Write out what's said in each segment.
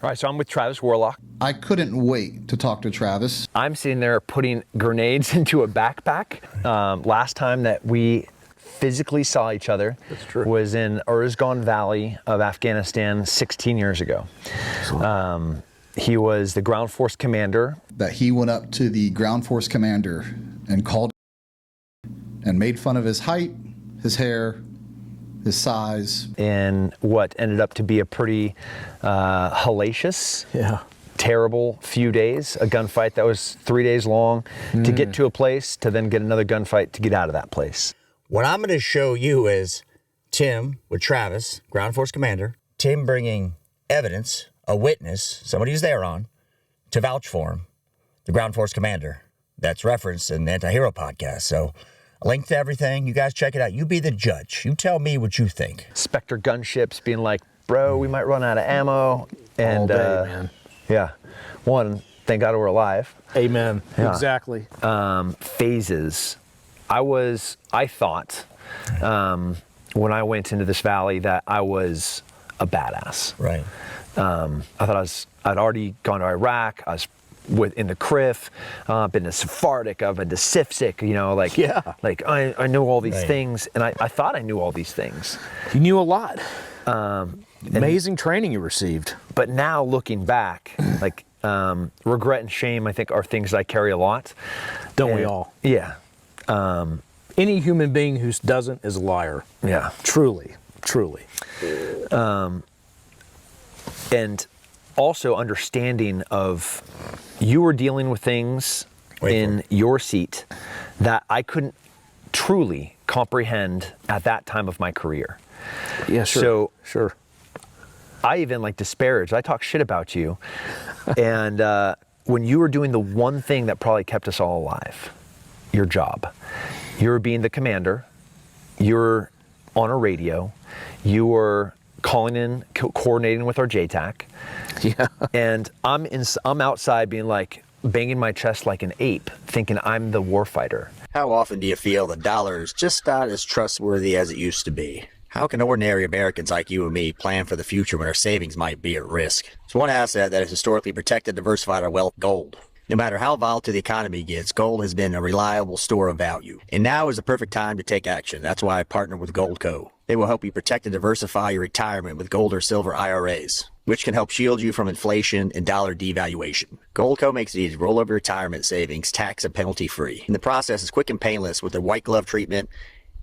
All right, so I'm with Travis Warlock. I couldn't wait to talk to Travis. I'm sitting there putting grenades into a backpack. Last time that we physically saw each other was in Uruzgan Valley of Afghanistan 16 years ago. He was the ground force commander. That he went up to the ground force commander and called and made fun of his height, his hair, his size. In what ended up to be a pretty hellacious, terrible few days. A gunfight that was 3 days long to get to a place, to then get another gunfight to get out of that place. What I'm going to show you is Tim with Travis, ground force commander, Tim bringing evidence, a witness, somebody who's there on, to vouch for him, the ground force commander. That's referenced in the Anti-Hero podcast. So a link to everything. You guys check it out. You be the judge. You tell me what you think. Spectre gunships being like, bro, we might run out of ammo. And all day, man. Yeah. One, thank God we're alive. Amen. Yeah. Exactly. Phases. I thought when I went into this valley that I was a badass. Right. I thought I'd already gone to Iraq. I was in the CRIF, been to Sephardic, I've been to SIFSIC, I know all these things, and I thought I knew all these things. You knew a lot. Amazing training you received. But now looking back, regret and shame, I think, are things I carry a lot. Don't we all? Yeah. Any human being who doesn't is a liar. Yeah. Truly. Truly. And also understanding of you were dealing with things in your seat that I couldn't truly comprehend at that time of my career. Yeah, sure. So sure. I even disparaged. I talk shit about you. And when you were doing the one thing that probably kept us all alive, your job, you were being the commander, you were on a radio, you were calling in, coordinating with our JTAC. Yeah. And I'm outside being banging my chest like an ape, thinking I'm the warfighter. How often do you feel the dollar is just not as trustworthy as it used to be? How can ordinary Americans like you and me plan for the future when our savings might be at risk? There's one asset that has historically protected and diversified our wealth: gold. No matter how volatile the economy gets, gold has been a reliable store of value. And now is the perfect time to take action. That's why I partnered with Goldco. They will help you protect and diversify your retirement with gold or silver IRAs, which can help shield you from inflation and dollar devaluation. Goldco makes it easy to roll over retirement savings, tax and penalty free. And the process is quick and painless with their white glove treatment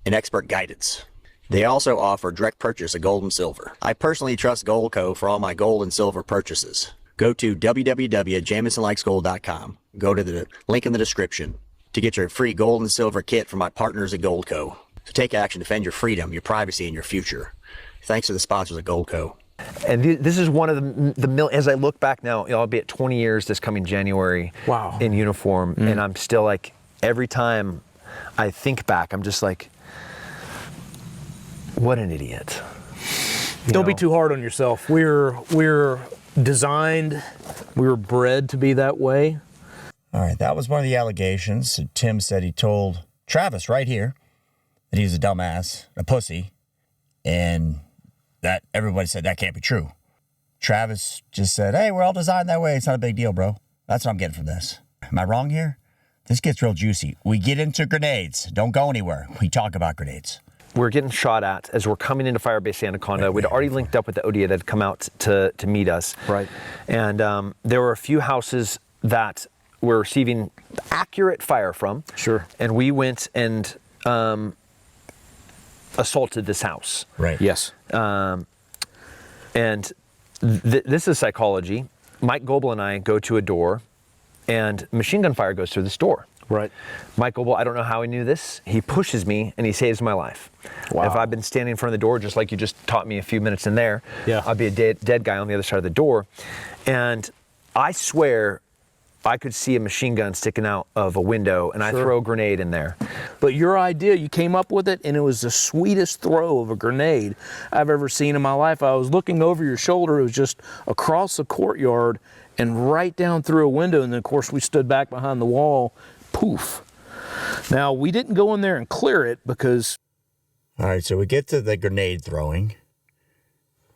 and expert guidance. They also offer direct purchase of gold and silver. I personally trust Goldco for all my gold and silver purchases. Go to www.jamesonlikesgold.com. Go to the link in the description to get your free gold and silver kit from my partners at Goldco. So take action, defend your freedom, your privacy, and your future. Thanks to the sponsors at Goldco. And this is one of the as I look back now, I'll be at 20 years this coming January. Wow. In uniform, and I'm still every time I think back, I'm just what an idiot. Don't be too hard on yourself. We're designed, we were bred to be that way. All right, that was one of the allegations. Tim said he told Travis right here that he was a dumbass, a pussy, and that everybody said that can't be true. Travis just said, hey, we're all designed that way. It's not a big deal, bro. That's what I'm getting from this. Am I wrong here? This gets real juicy. We get into grenades. Don't go anywhere. We talk about grenades. We're getting shot at as we're coming into Firebase Anaconda. We'd already linked up with the ODA that had come out to meet us. Right. And there were a few houses that were receiving accurate fire from. Sure. And we went and assaulted this house. Right. Yes. And this is psychology. Mike Goebel and I go to a door, and machine gun fire goes through this door. Right. Mike Goebel, I don't know how he knew this. He pushes me and he saves my life. Wow. If I'd been standing in front of the door, just like you just taught me a few minutes in there, I'd be a dead guy on the other side of the door. And I swear I could see a machine gun sticking out of a window, and I throw a grenade in there. But your idea, you came up with it, and it was the sweetest throw of a grenade I've ever seen in my life. I was looking over your shoulder. It was just across the courtyard and right down through a window. And then, of course, we stood back behind the wall. Poof. Now, we didn't go in there and clear it because... All right, so we get to the grenade throwing.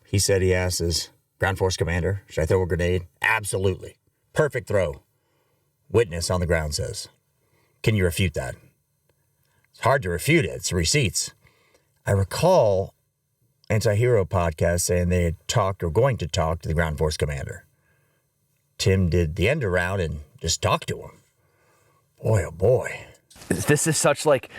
He said he asked his Ground Force Commander, should I throw a grenade? Absolutely. Perfect throw. Witness on the ground says. Can you refute that? It's hard to refute it. It's receipts. I recall Anti-Hero podcast saying they had talked or going to talk to the Ground Force Commander. Tim did the end around and just talked to him. Boy, oh boy. This is such like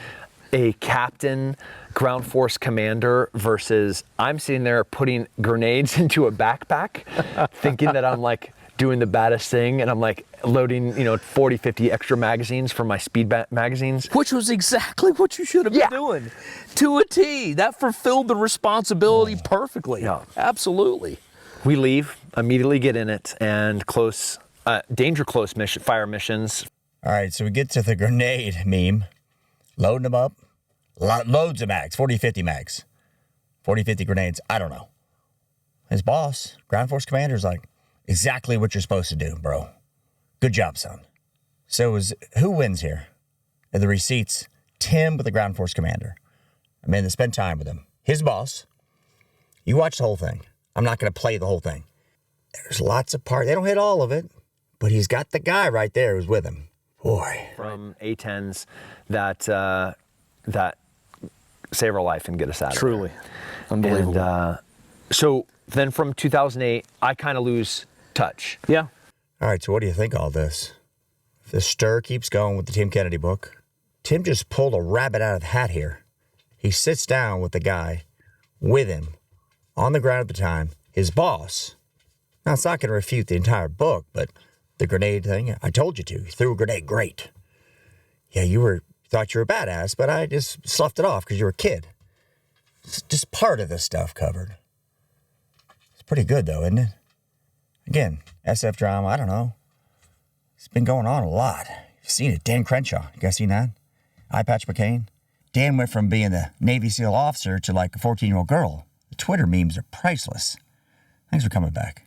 a captain ground force commander versus I'm sitting there putting grenades into a backpack thinking that I'm like doing the baddest thing, and I'm like loading 40, 50 extra magazines for my speed magazines. Which was exactly what you should have been doing. To a T. That fulfilled the responsibility perfectly. Yeah. Absolutely. We leave, immediately get in it, and danger close fire missions. All right, so we get to the grenade meme. Loading them up. Loads of mags, 40, 50 mags. 40, 50 grenades, I don't know. His boss, Ground Force Commander, is like, exactly what you're supposed to do, bro. Good job, son. So who wins here? And the receipts, Tim with the Ground Force Commander. I mean, to spend time with him. His boss. You watch the whole thing. I'm not going to play the whole thing. There's lots of parts. They don't hit all of it, but he's got the guy right there who's with him. Boy. From A-10s that save our life and get us out Truly. of there. Unbelievable. And so then from 2008, I kind of lose touch. Yeah. All right, so what do you think of all this? If the stir keeps going with the Tim Kennedy book, Tim just pulled a rabbit out of the hat here. He sits down with the guy with him on the ground at the time, his boss. Now, it's not going to refute the entire book, but the grenade thing, I told you to. You threw a grenade, great. Yeah, thought you were a badass, but I just sloughed it off because you were a kid. It's just part of this stuff covered. It's pretty good, though, isn't it? Again, SF drama, I don't know. It's been going on a lot. You've seen it. Dan Crenshaw, you guys seen that? Eye Patch McCain. Dan went from being the Navy SEAL officer to like a 14-year-old girl. The Twitter memes are priceless. Thanks for coming back.